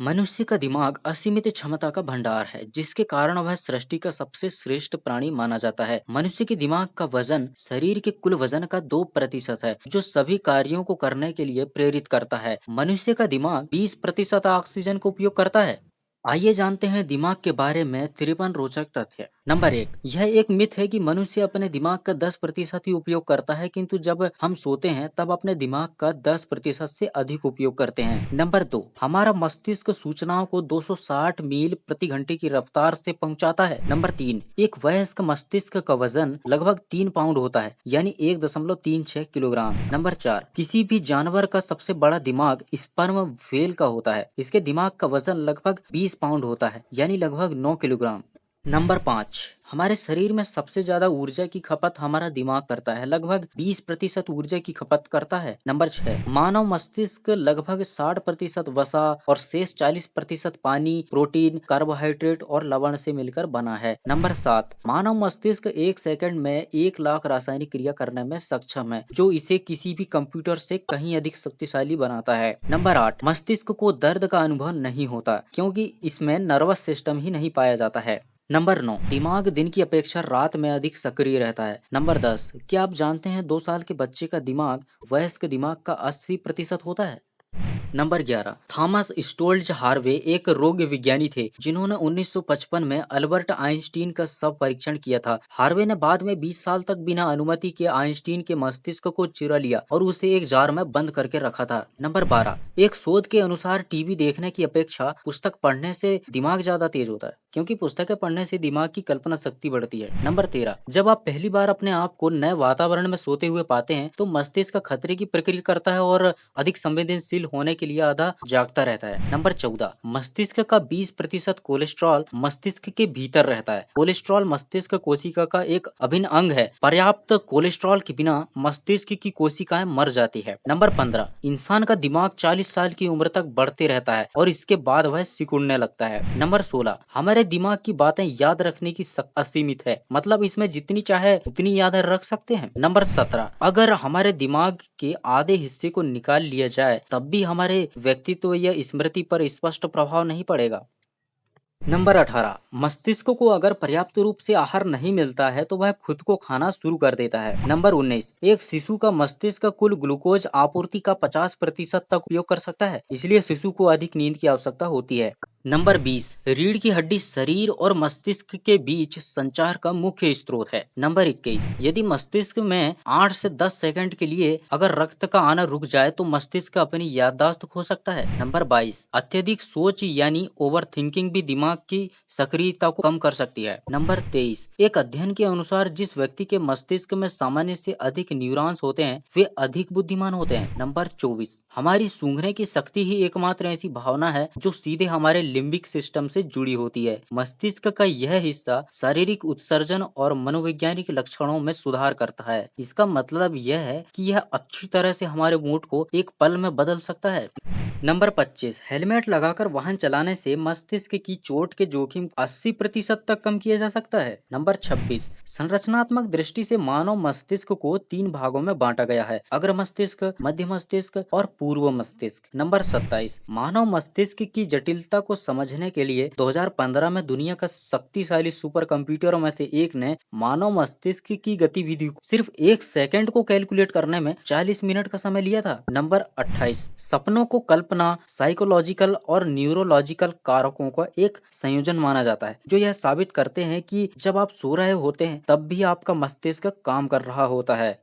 मनुष्य का दिमाग असीमित क्षमता का भंडार है, जिसके कारण वह सृष्टि का सबसे श्रेष्ठ प्राणी माना जाता है। मनुष्य के दिमाग का वजन शरीर के कुल वजन का 2% है, जो सभी कार्यों को करने के लिए प्रेरित करता है। मनुष्य का दिमाग 20% ऑक्सीजन का उपयोग करता है। आइए जानते हैं दिमाग के बारे में 53 रोचक तथ्य। नंबर 1, यह एक मिथ है कि मनुष्य अपने दिमाग का 10% ही उपयोग करता है, किंतु जब हम सोते हैं तब अपने दिमाग का 10% से अधिक उपयोग करते हैं। नंबर 2, हमारा मस्तिष्क सूचनाओं को 260 मील प्रति घंटे की रफ्तार से पहुंचाता है। नंबर 3, एक वयस्क मस्तिष्क का वजन लगभग 3 पाउंड होता है, यानी 1.36 किलोग्राम। नंबर 4, किसी भी जानवर का सबसे बड़ा दिमाग स्पर्म व्हेल का होता है। इसके दिमाग का वजन लगभग 20 पाउंड होता है, यानी लगभग 9 किलोग्राम। नंबर 5, हमारे शरीर में सबसे ज्यादा ऊर्जा की खपत हमारा दिमाग करता है, लगभग 20% ऊर्जा की खपत करता है। नंबर 6, मानव मस्तिष्क लगभग 60% वसा और शेष 40% पानी, प्रोटीन, कार्बोहाइड्रेट और लवण से मिलकर बना है। नंबर 7, मानव मस्तिष्क 1 सेकंड में 1 लाख रासायनिक क्रिया करने में सक्षम है, जो इसे किसी भी कंप्यूटर से कहीं अधिक शक्तिशाली बनाता है। नंबर 8, मस्तिष्क को दर्द का अनुभव नहीं होता, क्योंकि इसमें नर्वस सिस्टम ही नहीं पाया जाता है। नंबर 9, दिमाग दिन की अपेक्षा रात में अधिक सक्रिय रहता है। नंबर 10, क्या आप जानते हैं 2 साल के बच्चे का दिमाग वयस्क दिमाग का 80% होता है। नंबर 11, थॉमस स्टोल्ज हार्वे एक रोग विज्ञानी थे, जिन्होंने 1955 में अल्बर्ट आइंस्टीन का शव परीक्षण किया था। हार्वे ने बाद में 20 साल तक बिना अनुमति के आइंस्टीन के मस्तिष्क को चुरा लिया और उसे एक जार में बंद करके रखा था। नंबर 12, एक शोध के अनुसार टीवी देखने की अपेक्षा पुस्तक पढ़ने से दिमाग ज्यादा तेज होता है, क्योंकि पुस्तकें पढ़ने से दिमाग की कल्पना शक्ति बढ़ती है। नंबर 13, जब आप पहली बार अपने आप को नए वातावरण में सोते हुए पाते हैं, तो मस्तिष्क खतरे की प्रक्रिया करता है और अधिक संवेदनशील होने के लिए आधा जागता रहता है। नंबर 14, मस्तिष्क का 20% कोलेस्ट्रॉल मस्तिष्क के भीतर रहता है। कोलेस्ट्रॉल मस्तिष्क कोशिका का एक अभिन्न अंग है। पर्याप्त कोलेस्ट्रॉल के बिना मस्तिष्क की कोशिकाएं मर जाती है। नंबर 15, इंसान का दिमाग 40 साल की उम्र तक बढ़ते रहता है और इसके बाद वह सिकुड़ने लगता है। नंबर 16, हमारे दिमाग की बातें याद रखने की असीमित है, मतलब इसमें जितनी चाहे उतनी याद रख सकते हैं। नंबर 17, अगर हमारे दिमाग के आधे हिस्से को निकाल लिया जाए तब भी हमारे व्यक्तित्व या स्मृति पर स्पष्ट प्रभाव नहीं पड़ेगा। नंबर 18, मस्तिष्क को अगर पर्याप्त रूप से आहार नहीं मिलता है तो वह खुद को खाना शुरू कर देता है। नंबर 19, एक शिशु का मस्तिष्क कुल ग्लूकोज आपूर्ति का 50% तक उपयोग कर सकता है, इसलिए शिशु को अधिक नींद की आवश्यकता होती है। नंबर 20, रीढ़ की हड्डी शरीर और मस्तिष्क के बीच संचार का मुख्य स्रोत है। नंबर 21, यदि मस्तिष्क में 8 से 10 सेकंड के लिए अगर रक्त का आना रुक जाए तो मस्तिष्क अपनी याददाश्त खो सकता है। नंबर 22, अत्यधिक सोच यानी ओवर थिंकिंग भी दिमाग की सक्रियता को कम कर सकती है। नंबर 23, एक अध्ययन के अनुसार जिस व्यक्ति के मस्तिष्क में सामान्य से अधिक न्यूरॉन्स होते हैं वे अधिक बुद्धिमान होते हैं। नंबर 24, हमारी सूंघने की शक्ति ही एकमात्र ऐसी भावना है जो सीधे हमारे लिम्बिक सिस्टम से जुड़ी होती है। मस्तिष्क का यह हिस्सा शारीरिक उत्सर्जन और मनोवैज्ञानिक लक्षणों में सुधार करता है। इसका मतलब यह है कि यह अच्छी तरह से हमारे मूड को एक पल में बदल सकता है। नंबर 25, हेलमेट लगाकर वाहन चलाने से मस्तिष्क की चोट के जोखिम 80% तक कम किया जा सकता है। नंबर 26, संरचनात्मक दृष्टि से मानव मस्तिष्क को 3 भागों में बांटा गया है, अग्र मस्तिष्क, मध्य मस्तिष्क और पूर्व मस्तिष्क। नंबर 27, मानव मस्तिष्क की जटिलता को समझने के लिए 2015 में दुनिया का शक्तिशाली सुपर कंप्यूटरों में से एक ने मानव मस्तिष्क की गतिविधि को सिर्फ 1 सेकंड को कैलकुलेट करने में 40 मिनट का समय लिया था। नंबर 28, सपनों को कल्पना, साइकोलॉजिकल और न्यूरोलॉजिकल कारकों का एक संयोजन माना जाता है, जो यह साबित करते हैं कि जब आप सो रहे होते हैं तब भी आपका मस्तिष्क काम कर रहा होता है।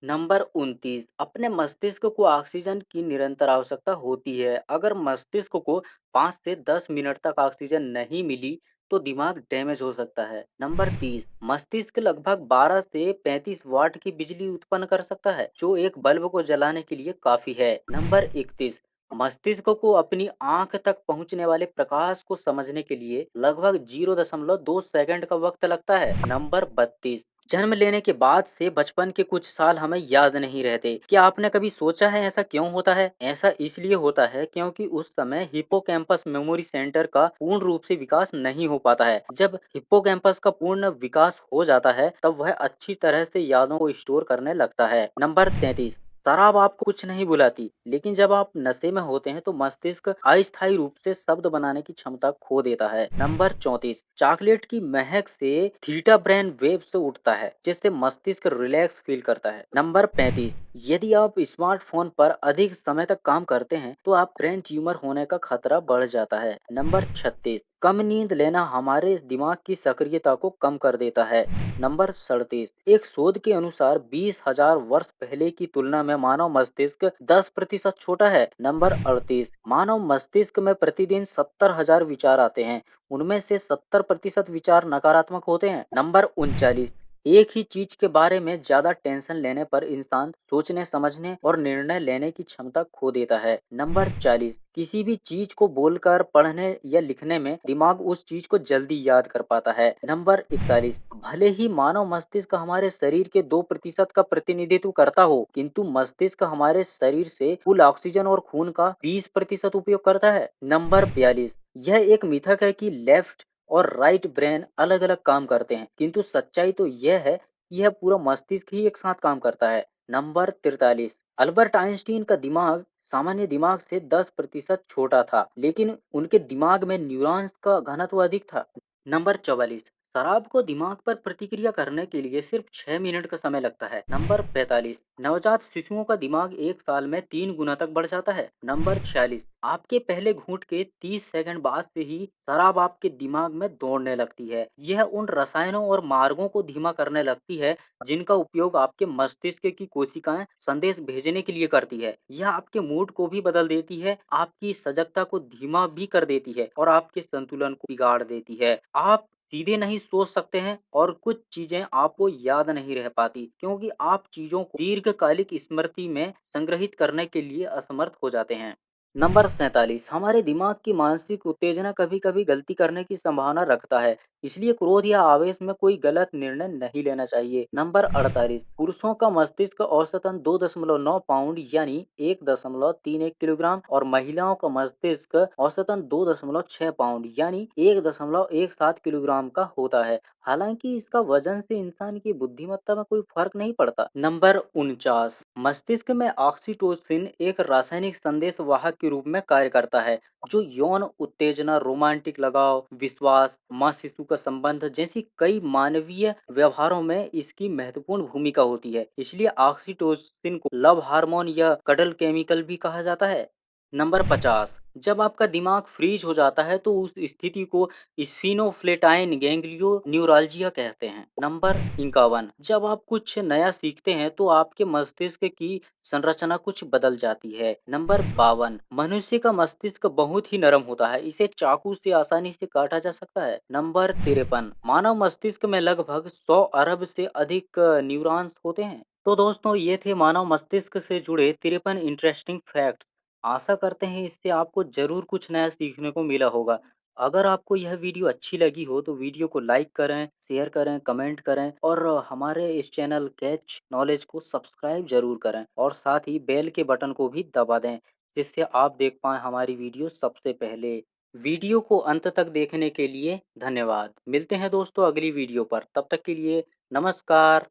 नंबर 29, अपने मस्तिष्क को ऑक्सीजन की निरंतर आवश्यकता होती है। अगर मस्तिष्क को 5 से 10 मिनट तक ऑक्सीजन नहीं मिली तो दिमाग डैमेज हो सकता है। नंबर 30, मस्तिष्क लगभग 12 से 35 वाट की बिजली उत्पन्न कर सकता है, जो एक बल्ब को जलाने के लिए काफी है। नंबर 31, मस्तिष्क को अपनी आंख तक पहुंचने वाले प्रकाश को समझने के लिए लगभग 0.2 सेकंड का वक्त लगता है। नंबर 32, जन्म लेने के बाद से बचपन के कुछ साल हमें याद नहीं रहते। क्या आपने कभी सोचा है ऐसा क्यों होता है? ऐसा इसलिए होता है क्योंकि उस समय हिप्पोकैम्पस मेमोरी सेंटर का पूर्ण रूप से विकास नहीं हो पाता है। जब हिप्पोकैम्पस का पूर्ण विकास हो जाता है तब वह अच्छी तरह से यादों को स्टोर करने लगता है। नंबर 33, शराब आपको कुछ नहीं बुलाती, लेकिन जब आप नशे में होते हैं तो मस्तिष्क अस्थायी रूप से शब्द बनाने की क्षमता खो देता है। नंबर 34, चॉकलेट की महक से थीटा ब्रेन वेव्स उठता है, जिससे मस्तिष्क रिलैक्स फील करता है। नंबर 35, यदि आप स्मार्टफोन पर अधिक समय तक काम करते हैं, तो आप ब्रेन ट्यूमर होने का खतरा बढ़ जाता है। नंबर 36, कम नींद लेना हमारे दिमाग की सक्रियता को कम कर देता है। नंबर 37, एक शोध के अनुसार 20,000 वर्ष पहले की तुलना में मानव मस्तिष्क 10% छोटा है। नंबर 38, मानव मस्तिष्क में प्रतिदिन 70,000 विचार आते हैं, उनमें से 70% विचार नकारात्मक होते हैं। नंबर 39, एक ही चीज के बारे में ज्यादा टेंशन लेने पर इंसान सोचने समझने और निर्णय लेने की क्षमता खो देता है। नंबर 40, किसी भी चीज को बोलकर पढ़ने या लिखने में दिमाग उस चीज को जल्दी याद कर पाता है। नंबर 41, भले ही मानव मस्तिष्क हमारे शरीर के 2% का प्रतिनिधित्व करता हो, किंतु मस्तिष्क हमारे शरीर से कुल ऑक्सीजन और खून का 20% उपयोग करता है। नंबर 42, यह एक मिथक है कि लेफ्ट और राइट ब्रेन अलग अलग काम करते हैं, किंतु सच्चाई तो यह है कि यह पूरा मस्तिष्क ही एक साथ काम करता है। नंबर 43, अल्बर्ट आइंस्टीन का दिमाग सामान्य दिमाग से 10% छोटा था, लेकिन उनके दिमाग में न्यूरॉन्स का घनत्व अधिक था। नंबर 44, शराब को दिमाग पर प्रतिक्रिया करने के लिए सिर्फ 6 मिनट का समय लगता है। नंबर 45, नवजात शिशुओं का दिमाग 1 साल में 3 गुना तक बढ़ जाता है। नंबर 46, आपके पहले घूंट के 30 सेकंड बाद से ही शराब आपके दिमाग में दौड़ने लगती है। यह उन रसायनों और मार्गों को धीमा करने लगती है जिनका उपयोग आपके मस्तिष्क की कोशिकाएं संदेश भेजने के लिए करती है। यह आपके मूड को भी बदल देती है, आपकी सजगता को धीमा भी कर देती है और आपके संतुलन को बिगाड़ देती है। आप सीधे नहीं सोच सकते हैं और कुछ चीजें आपको याद नहीं रह पाती, क्योंकि आप चीजों को दीर्घकालिक स्मृति में संग्रहित करने के लिए असमर्थ हो जाते हैं। नंबर 47, हमारे दिमाग की मानसिक उत्तेजना कभी कभी गलती करने की संभावना रखता है, इसलिए क्रोध या आवेश में कोई गलत निर्णय नहीं लेना चाहिए। नंबर 48, पुरुषों का मस्तिष्क औसतन 2.9 पाउंड यानी 1.31 किलोग्राम और महिलाओं का मस्तिष्क औसतन 2.6 पाउंड यानी 1.17 किलोग्राम का होता है। हालांकि इसका वजन से इंसान की बुद्धिमत्ता में कोई फर्क नहीं पड़ता। नंबर 49, मस्तिष्क में ऑक्सीटोसिन एक रासायनिक संदेश वाहक के रूप में कार्य करता है, जो यौन उत्तेजना, रोमांटिक लगाव, विश्वास, माँ शिशु का संबंध जैसी कई मानवीय व्यवहारों में इसकी महत्वपूर्ण भूमिका होती है। इसलिए ऑक्सीटोसिन को लव हार्मोन या कडल केमिकल भी कहा जाता है। नंबर 50, जब आपका दिमाग फ्रीज हो जाता है तो उस स्थिति को स्फीनोफ्लेटाइन गैंग्लियो न्यूरालजिया कहते हैं। नंबर 51, जब आप कुछ नया सीखते हैं तो आपके मस्तिष्क की संरचना कुछ बदल जाती है। नंबर 52, मनुष्य का मस्तिष्क बहुत ही नरम होता है, इसे चाकू से आसानी से काटा जा सकता है। नंबर 53, मानव मस्तिष्क में लगभग 100 अरब से अधिक न्यूरॉन्स होते हैं। तो दोस्तों, ये थे मानव मस्तिष्क से जुड़े 53 इंटरेस्टिंग फैक्ट्स। आशा करते हैं इससे आपको ज़रूर कुछ नया सीखने को मिला होगा। अगर आपको यह वीडियो अच्छी लगी हो तो वीडियो को लाइक करें, शेयर करें, कमेंट करें और हमारे इस चैनल कैच नॉलेज को सब्सक्राइब ज़रूर करें और साथ ही बेल के बटन को भी दबा दें, जिससे आप देख पाएँ हमारी वीडियो सबसे पहले। वीडियो को अंत तक देखने के लिए धन्यवाद। मिलते हैं दोस्तों अगली वीडियो पर, तब तक के लिए नमस्कार।